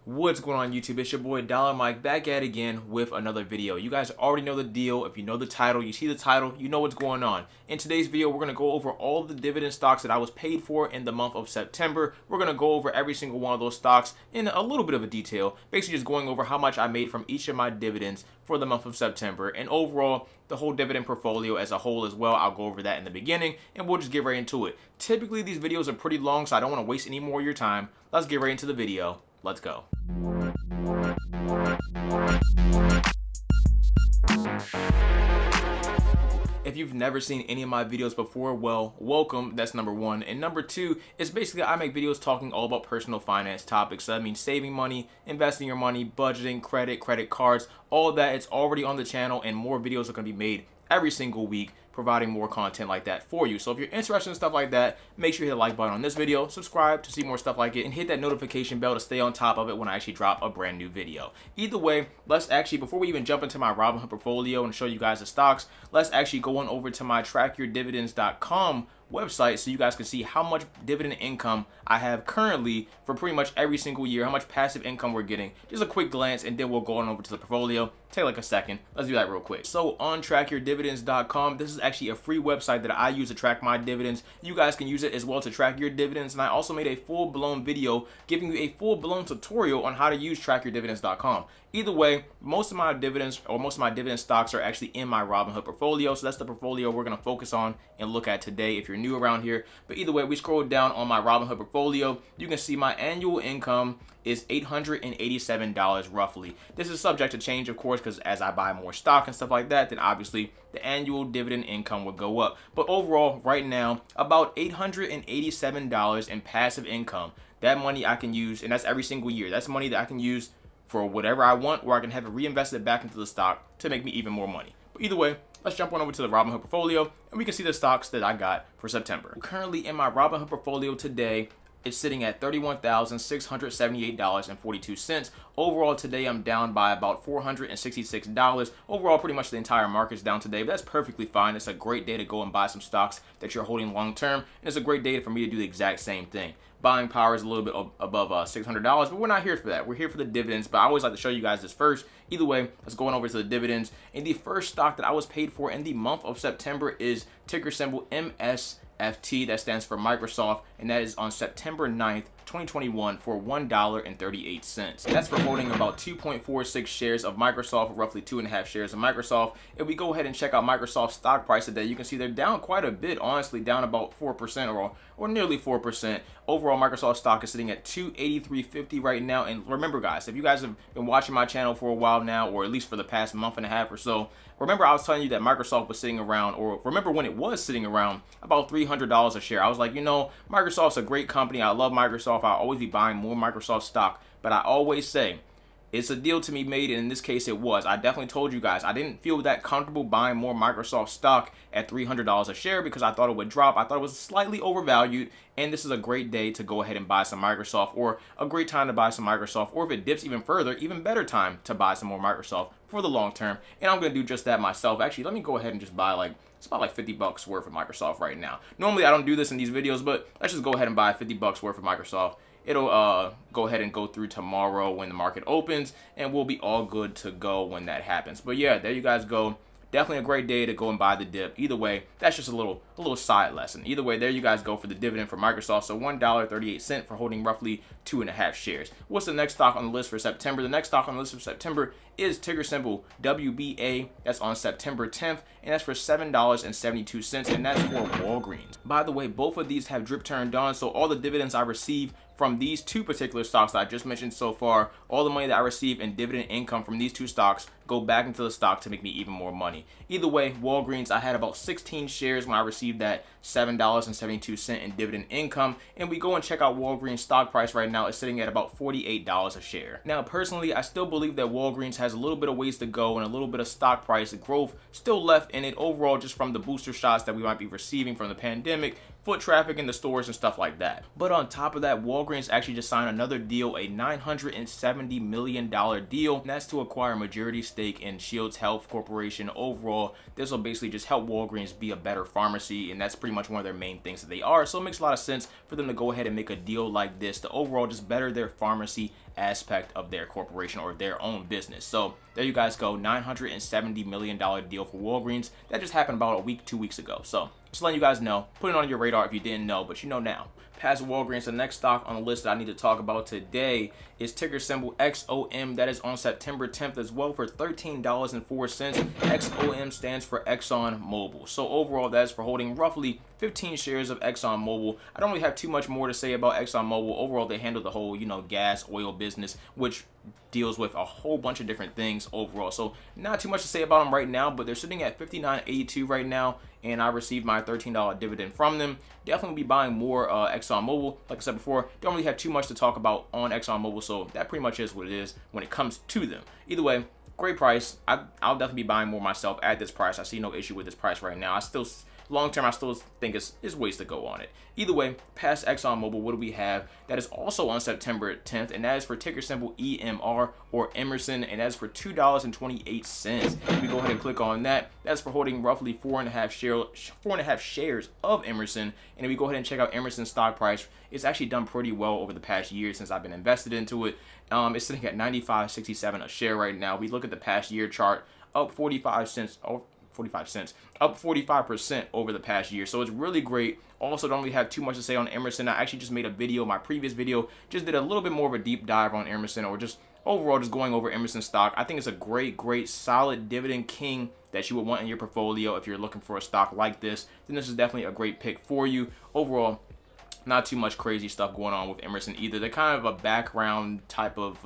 What's going on YouTube? It's your boy Dollar Mike back at it again with another video. You guys already know the deal. If you know the title, you see the title, you know what's going on. In today's video, we're going to go over all the dividend stocks that I was paid for in the month of September. We're going to go over every single one of those stocks in a little bit of a detail, basically just going over how much I made from each of my dividends for the month of September and overall the whole dividend portfolio as a whole as well. I'll go over that in the beginning and we'll just get right into it. Typically these videos are pretty long, so I don't want to waste any more of your time. Let's get right into the video. Let's go. If you've never seen any of my videos before, well, welcome. That's number one. And number two is basically I make videos talking all about personal finance topics. So that means saving money, investing your money, budgeting, credit cards, all of that. It's already on the channel and more videos are going to be made every single week, providing more content like that for you. So if you're interested in stuff like that, make sure you hit the like button on this video, subscribe to see more stuff like it, and hit that notification bell to stay on top of it when I actually drop a brand new video. Either way, let's actually, before we even jump into my Robinhood portfolio and show you guys the stocks, let's actually go on over to my trackyourdividends.com website so you guys can see how much dividend income I have currently for pretty much every single year, how much passive income we're getting. Just a quick glance and then we'll go on over to the portfolio. Take like a second. Let's do that real quick. So on trackyourdividends.com, this is actually a free website that I use to track my dividends. You guys can use it as well to track your dividends, and I also made a full-blown video giving you a full-blown tutorial on how to use trackyourdividends.com. Either way, most of my dividends or most of my dividend stocks are actually in my Robinhood portfolio. So that's the portfolio we're going to focus on and look at today if you're new around here. But either way, we scroll down on my Robinhood portfolio. You can see my annual income is $887 roughly. This is subject to change, of course, because as I buy more stock and stuff like that, then obviously the annual dividend income will go up. But overall, right now, about $887 in passive income. That money I can use, and that's every single year. That's money that I can use for whatever I want, or I can have it reinvested back into the stock to make me even more money. But either way, let's jump on over to the Robinhood portfolio and we can see the stocks that I got for September. Currently in my Robinhood portfolio today, it's sitting at $31,678.42. Overall today, I'm down by about $466. Overall, pretty much the entire market's down today, but that's perfectly fine. It's a great day to go and buy some stocks that you're holding long term, and it's a great day for me to do the exact same thing. Buying power is a little bit above $600, but we're not here for that. We're here for the dividends, but I always like to show you guys this first. Either way, let's go on over to the dividends. And the first stock that I was paid for in the month of September is ticker symbol MSFT. That stands for Microsoft, and that is on September 9th, 2021 for $1.38. That's for holding about 2.46 shares of Microsoft, roughly 2.5 shares of Microsoft. If we go ahead and check out Microsoft's stock price today, you can see they're down quite a bit, honestly, down about 4% or nearly 4%. Overall, Microsoft stock is sitting at $283.50 right now. And remember, guys, if you guys have been watching my channel for a while now, or at least for the past month and a half or so, remember I was telling you that Microsoft was sitting around, or remember when it was sitting around about $300 a share. I was like, you know, Microsoft's a great company. I love Microsoft. I'll always be buying more Microsoft stock. But I always say, it's a deal to be made, and in this case it was. I definitely told you guys I didn't feel that comfortable buying more Microsoft stock at $300 a share because I thought it would drop. I thought it was slightly overvalued, and this is a great day to go ahead and buy some Microsoft, or a great time to buy some Microsoft, or if it dips even further, even better time to buy some more Microsoft for the long term. And I'm going to do just that myself. Actually, let me go ahead and just buy it's about like $50 worth of Microsoft right now. Normally I don't do this in these videos, but let's just go ahead and buy $50 worth of Microsoft. It'll go ahead and go through tomorrow when the market opens, and we'll be all good to go when that happens. But yeah, there you guys go. Definitely a great day to go and buy the dip. Either way, that's just a little side lesson. Either way, there you guys go for the dividend for Microsoft. So $1.38 for holding roughly 2.5 shares. What's the next stock on the list for September? The next stock on the list for September is ticker symbol WBA. That's on September 10th, and that's for $7.72, and that's for Walgreens. By the way, both of these have drip turned on, so all the dividends I receive from these two particular stocks that I just mentioned so far, all the money that I receive in dividend income from these two stocks go back into the stock to make me even more money. Either way, Walgreens, I had about 16 shares when I received that $7.72 in dividend income, and we go and check out Walgreens stock price right now. It's sitting at about $48 a share. Now, personally, I still believe that Walgreens has a little bit of ways to go and a little bit of stock price growth still left in it overall, just from the booster shots that we might be receiving from the pandemic, foot traffic in the stores and stuff like that. But on top of that, Walgreens actually just signed another deal, a $970 million deal, and that's to acquire a majority stake in Shields Health Corporation. Overall, this will basically just help Walgreens be a better pharmacy, and that's pretty pretty much one of their main things that they are. So it makes a lot of sense for them to go ahead and make a deal like this to overall just better their pharmacy aspect of their corporation or their own business. So there you guys go, $970 million deal for Walgreens. That just happened about a week, 2 weeks ago. So just letting you guys know, put it on your radar if you didn't know, but you know now. Past Walgreens, the next stock on the list that I need to talk about today is ticker symbol XOM. That is on September 10th as well for $13.04. XOM stands for Exxon Mobil. So overall, that is for holding roughly 15 shares of Exxon Mobil. I don't really have too much more to say about Exxon Mobil. Overall, they handle the whole, gas, oil business, which deals with a whole bunch of different things overall. So not too much to say about them right now, but they're sitting at $59.82 right now, and I received my $13 dividend from them. Definitely be buying more Exxon Mobil. Like I said before, don't really have too much to talk about on Exxon Mobil, so that pretty much is what it is when it comes to them. Either way, great price. I'll definitely be buying more myself at this price. I see no issue with this price right now. Long term, I still think it's ways to go on it. Either way, past Exxon Mobil, what do we have? That is also on September 10th, and that is for ticker symbol EMR or Emerson, and that is for $2.28. We go ahead and click on that. That's for holding roughly 4.5 shares of Emerson. And if we go ahead and check out Emerson's stock price, it's actually done pretty well over the past year since I've been invested into it. It's sitting at $95.67 a share right now. We look at the past year chart, up 45 cents, up 45% over the past year. So it's really great. Also, don't really have too much to say on Emerson. I actually just made a video, my previous video, just did a little bit more of a deep dive on Emerson, or just overall just going over Emerson stock. I think it's a great, solid dividend king that you would want in your portfolio if you're looking for a stock like this. Then this is definitely a great pick for you. Overall, not too much crazy stuff going on with Emerson either. They're kind of a background type of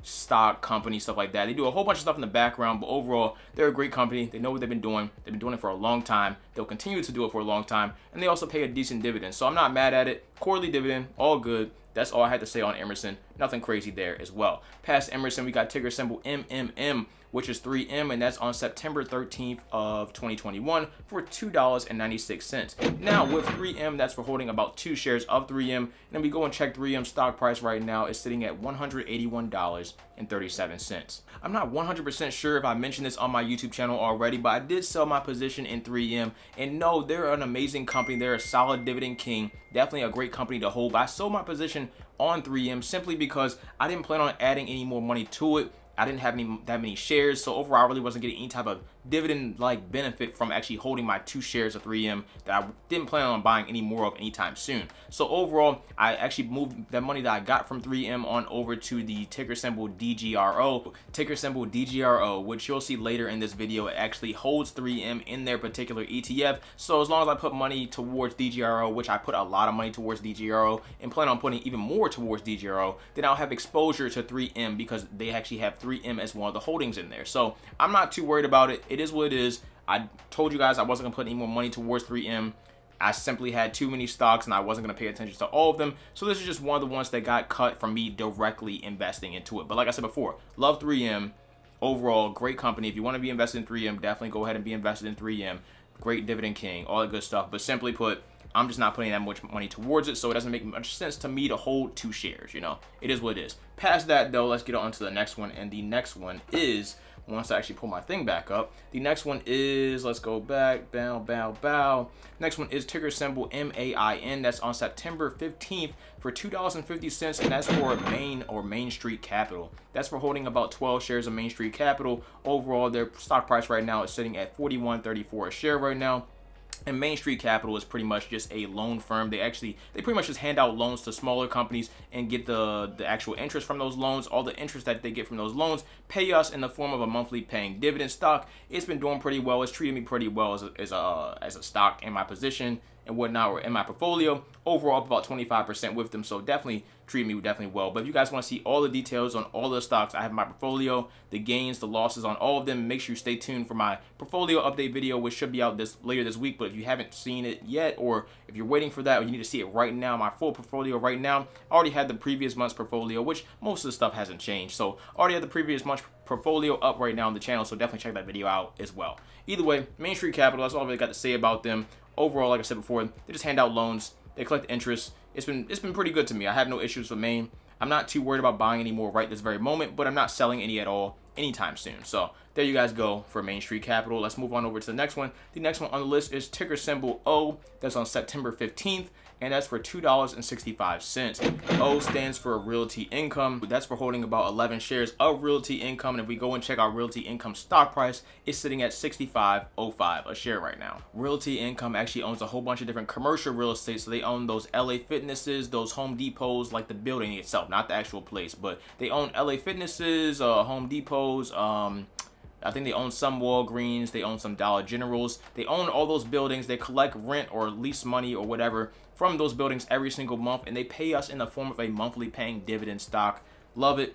stock company, stuff like that. They do a whole bunch of stuff in the background, but overall, they're a great company. They know what they've been doing. They've been doing it for a long time. They'll continue to do it for a long time, and they also pay a decent dividend. So I'm not mad at it. Quarterly dividend, all good. That's all I had to say on Emerson. Nothing crazy there as well. Past Emerson, we got ticker symbol MMM, which is 3M, and that's on September 13th of 2021 for $2.96. Now with 3M, that's for holding about 2 shares of 3M. And then we go and check 3M's stock price right now. It's sitting at $181.37. I'm not 100% sure if I mentioned this on my YouTube channel already, but I did sell my position in 3M. And no, they're an amazing company. They're a solid dividend king. Definitely a great company to hold. But I sold my position on 3M simply because I didn't plan on adding any more money to it. I didn't have that many shares, so overall I really wasn't getting any type of dividend-like benefit from actually holding my 2 shares of 3M that I didn't plan on buying any more of anytime soon. So overall, I actually moved the money that I got from 3M on over to the ticker symbol DGRO. Ticker symbol DGRO, which you'll see later in this video, it actually holds 3M in their particular ETF. So as long as I put money towards DGRO, which I put a lot of money towards DGRO and plan on putting even more towards DGRO, then I'll have exposure to 3M because they actually have 3M as one of the holdings in there. So I'm not too worried about it. It is what it is. I told you guys I wasn't going to put any more money towards 3M. I simply had too many stocks and I wasn't going to pay attention to all of them. So this is just one of the ones that got cut from me directly investing into it. But like I said before, love 3M. Overall, great company. If you want to be invested in 3M, definitely go ahead and be invested in 3M. Great dividend king, all that good stuff. But simply put, I'm just not putting that much money towards it, so it doesn't make much sense to me to hold 2 shares, It is what it is. Past that, though, let's get on to the next one, and the next one is, once I actually pull my thing back up, the next one is, let's go back, bow. Next one is ticker symbol MAIN. That's on September 15th for $2.50, and that's for Main Street Capital. That's for holding about 12 shares of Main Street Capital. Overall, their stock price right now is sitting at $41.34 a share right now. And Main Street Capital is pretty much just a loan firm. They pretty much just hand out loans to smaller companies and get the actual interest from those loans. All the interest that they get from those loans pay us in the form of a monthly paying dividend stock. It's been doing pretty well. It's treated me pretty well as a stock in my position and whatnot, or in my portfolio. Overall, up about 25% with them. So definitely treat me well. But if you guys want to see all the details on all the stocks I have in my portfolio, the gains, the losses on all of them, make sure you stay tuned for my portfolio update video, which should be out later this week. But if you haven't seen it yet, or if you're waiting for that, or you need to see it right now, my full portfolio right now, I already had the previous month's portfolio, which most of the stuff hasn't changed. So I already had the previous month's portfolio up right now on the channel, so definitely check that video out as well. Either way, Main Street Capital, that's all I really got to say about them. Overall, like I said before, they just hand out loans. They collect interest. It's been pretty good to me. I have no issues with Main. I'm not too worried about buying any more right this very moment, but I'm not selling any at all anytime soon. So there you guys go for Main Street Capital. Let's move on over to the next one. The next one on the list is ticker symbol O. That's on September 15th. And that's for $2.65. O stands for Realty Income. That's for holding about 11 shares of Realty Income. And if we go and check our Realty Income stock price, it's sitting at $65.05 a share right now. Realty Income actually owns a whole bunch of different commercial real estate. So they own those LA Fitnesses, those Home Depots, like the building itself, not the actual place, but they own LA Fitnesses, Home Depots, I think they own some Walgreens, they own some Dollar Generals, they own all those buildings, they collect rent or lease money or whatever from those buildings every single month, and they pay us in the form of a monthly paying dividend stock. Love it,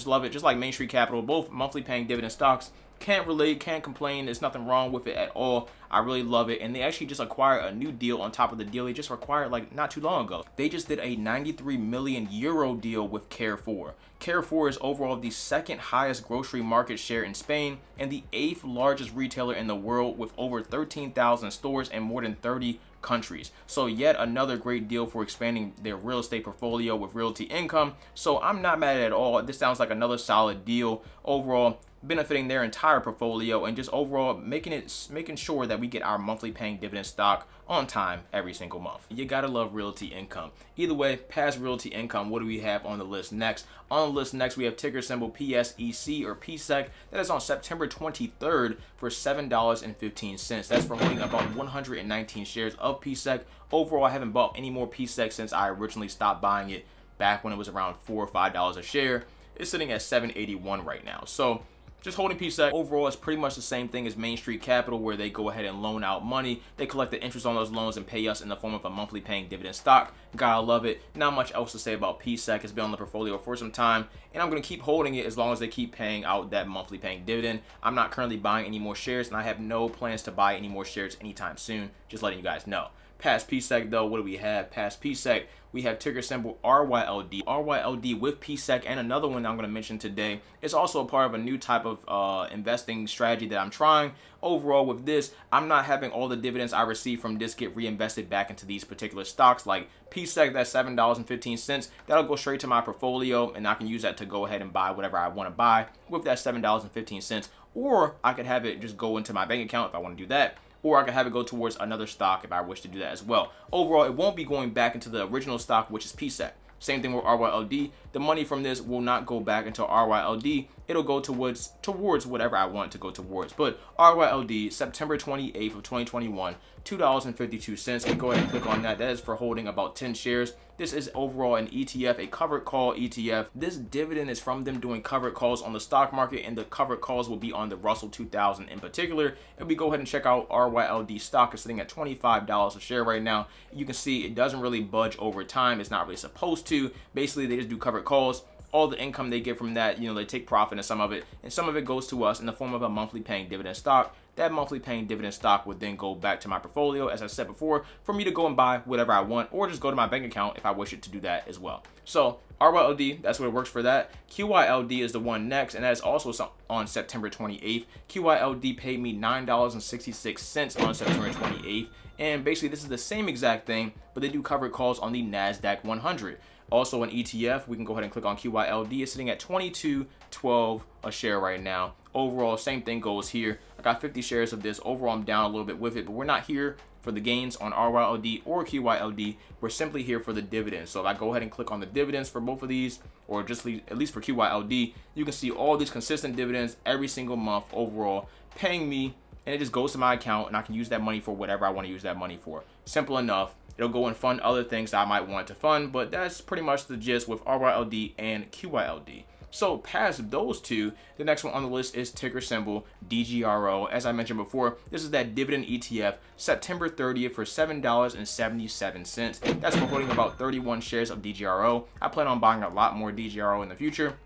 love it, just like Main Street Capital, both monthly paying dividend stocks. Can't relate, can't complain, there's nothing wrong with it at all. I really love it, and they actually just acquired a new deal on top of the deal they just acquired like not too long ago. They just did a 93 million euro deal with Carrefour. Carrefour is overall the second highest grocery market share in Spain and the 8th largest retailer in the world with over 13,000 stores and more than 30 countries. So yet another great deal for expanding their real estate portfolio with Realty Income. So I'm not mad at all. This sounds like another solid deal overall, benefiting their entire portfolio and just overall making sure that we get our monthly paying dividend stock on time every single month. You gotta love Realty Income. Either way, past Realty Income, what do we have on the list next? On the list next, we have ticker symbol PSEC or PSEC. That is on September 23rd for $7.15. That's for holding about 119 shares of PSEC. Overall, I haven't bought any more PSEC since I originally stopped buying it back when it was around $4 or $5 a share. It's sitting at $7.81 right now. So just holding PSEC overall is pretty much the same thing as Main Street Capital, where they go ahead and loan out money. They collect the interest on those loans and pay us in the form of a monthly paying dividend stock. Gotta love it. Not much else to say about PSEC. It's been on the portfolio for some time, and I'm going to keep holding it as long as they keep paying out that monthly paying dividend. I'm not currently buying any more shares, and I have no plans to buy any more shares anytime soon. Just letting you guys know. Past PSEC though, what do we have? Past PSEC, we have ticker symbol RYLD. RYLD with PSEC and another one I'm going to mention today. It's also a part of a new type of investing strategy that I'm trying. Overall with this, I'm not having all the dividends I receive from this get reinvested back into these particular stocks. Like PSEC, that's $7.15. That'll go straight to my portfolio, and I can use that to go ahead and buy whatever I want to buy with that $7.15. Or I could have it just go into my bank account if I want to do that. Or I could have it go towards another stock if I wish to do that as well. Overall, it won't be going back into the original stock, which is PSEC. Same thing with RYLD. The money from this will not go back into RYLD. It'll go towards whatever I want to go towards. But RYLD, September 28th of 2021, $2.52. And go ahead and click on that. That is for holding about 10 shares. This is overall an ETF, a covered call ETF. This dividend is from them doing covered calls on the stock market, and the covered calls will be on the Russell 2000 in particular. And we go ahead and check out RYLD stock. It's sitting at $25 a share right now. You can see it doesn't really budge over time. It's not really supposed to. Basically, they just do covered calls. All the income they get from that, they take profit in some of it, and some of it goes to us in the form of a monthly paying dividend stock. That monthly paying dividend stock would then go back to my portfolio, as I said before, for me to go and buy whatever I want, or just go to my bank account if I wish it to do that as well. So RYLD, that's what it works for that. QYLD is the one next, and that is also on September 28th. QYLD paid me $9.66 on September 28th, and basically this is the same exact thing, but they do covered calls on the NASDAQ 100. Also an ETF, we can go ahead and click on QYLD. It's sitting at $22.12 a share right now. Overall, same thing goes here. I got 50 shares of this. Overall, I'm down a little bit with it, but we're not here for the gains on RYLD or QYLD. We're simply here for the dividends. So if I go ahead and click on the dividends for both of these, or just at least for QYLD, you can see all these consistent dividends every single month overall paying me, and it just goes to my account, and I can use that money for whatever I want to use that money for. Simple enough. It'll go and fund other things that I might want to fund, but that's pretty much the gist with RYLD and QYLD. So past those two, the next one on the list is ticker symbol DGRO. As I mentioned before, this is that dividend ETF, September 30th for $7.77. That's for holding about 31 shares of DGRO. I plan on buying a lot more DGRO in the future.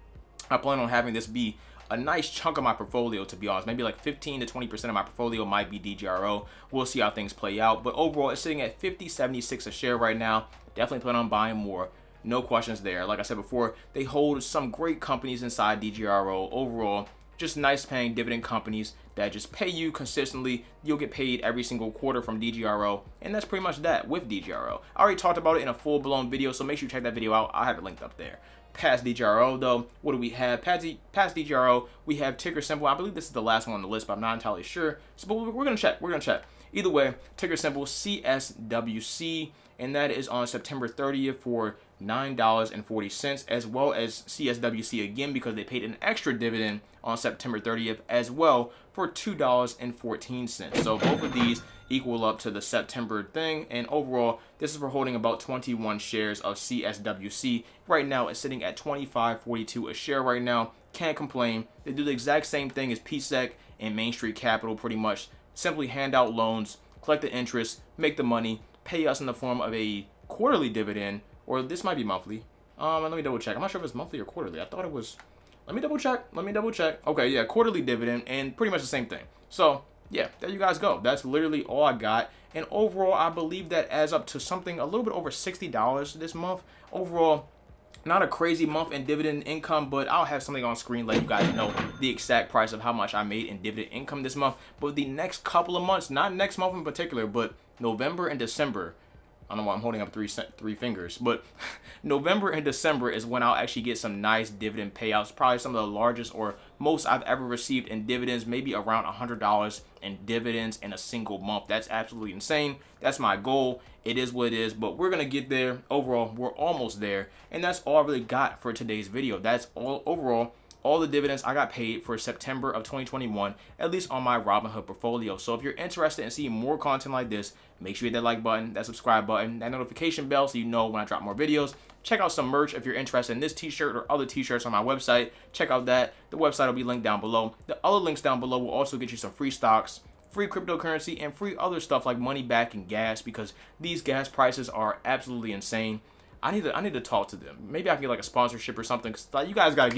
I plan on having this be a nice chunk of my portfolio, to be honest. Maybe like 15 to 20% of my portfolio might be DGRO. We'll see how things play out. But overall, it's sitting at $50.76 a share right now. Definitely plan on buying more. No questions there. Like I said before, they hold some great companies inside DGRO. Overall, just nice paying dividend companies that just pay you consistently. You'll get paid every single quarter from DGRO, and that's pretty much that with DGRO. I already talked about it in a full-blown video, so make sure you check that video out. I'll have it linked up there. Past DGRO though, what do we have? Past DGRO, we have ticker symbol. I believe this is the last one on the list, but I'm not entirely sure. So but we're gonna check. We're gonna check. Either way, ticker symbol CSWC, and that is on September 30th for $9.40, as well as CSWC again because they paid an extra dividend on September 30th as well for $2.14. So both of these equal up to the September thing, and overall this is for holding about 21 shares of CSWC. Right now it's sitting at $25.42 a share right now. Can't complain. They do the exact same thing as PSEC and Main Street Capital pretty much. Simply hand out loans, collect the interest, make the money, pay us in the form of a quarterly dividend, or this might be monthly. Let me double check. I'm not sure if it's monthly or quarterly. I thought it was. Let me double check. Okay, yeah, quarterly dividend, and pretty much the same thing. So yeah, there you guys go. That's literally all I got. And overall, I believe that adds up to something a little bit over $60 this month. Overall, not a crazy month in dividend income, but I'll have something on screen let you guys know the exact price of how much I made in dividend income this month. But the next couple of months, not next month in particular, but November and December. I don't know why I'm holding up three fingers, but November and December is when I'll actually get some nice dividend payouts. Probably some of the largest or most I've ever received in dividends, maybe around $100 in dividends in a single month. That's absolutely insane. That's my goal. It is what it is, but we're gonna get there. Overall, we're almost there, and that's all I really got for today's video. That's all overall. All the dividends I got paid for September of 2021, at least on my Robinhood portfolio. So if you're interested in seeing more content like this, make sure you hit that like button, that subscribe button, that notification bell so you know when I drop more videos. Check out some merch if you're interested in this t-shirt or other t-shirts on my website. Check out that. The website will be linked down below. The other links down below will also get you some free stocks, free cryptocurrency, and free other stuff like money back and gas, because these gas prices are absolutely insane. I need to talk to them. Maybe I can get like a sponsorship or something, because like, you guys gotta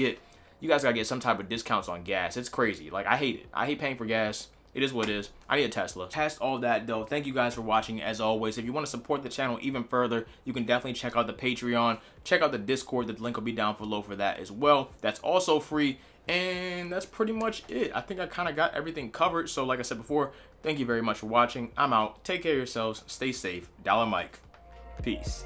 get some type of discounts on gas. It's crazy. Like, I hate it. I hate paying for gas. It is what it is. I need a Tesla. Past all that though, thank you guys for watching. As always, if you want to support the channel even further, you can definitely check out the Patreon. Check out the Discord. The link will be down below for that as well. That's also free. And that's pretty much it. I think I kind of got everything covered. So like I said before, thank you very much for watching. I'm out. Take care of yourselves. Stay safe. Dollar Mike. Peace.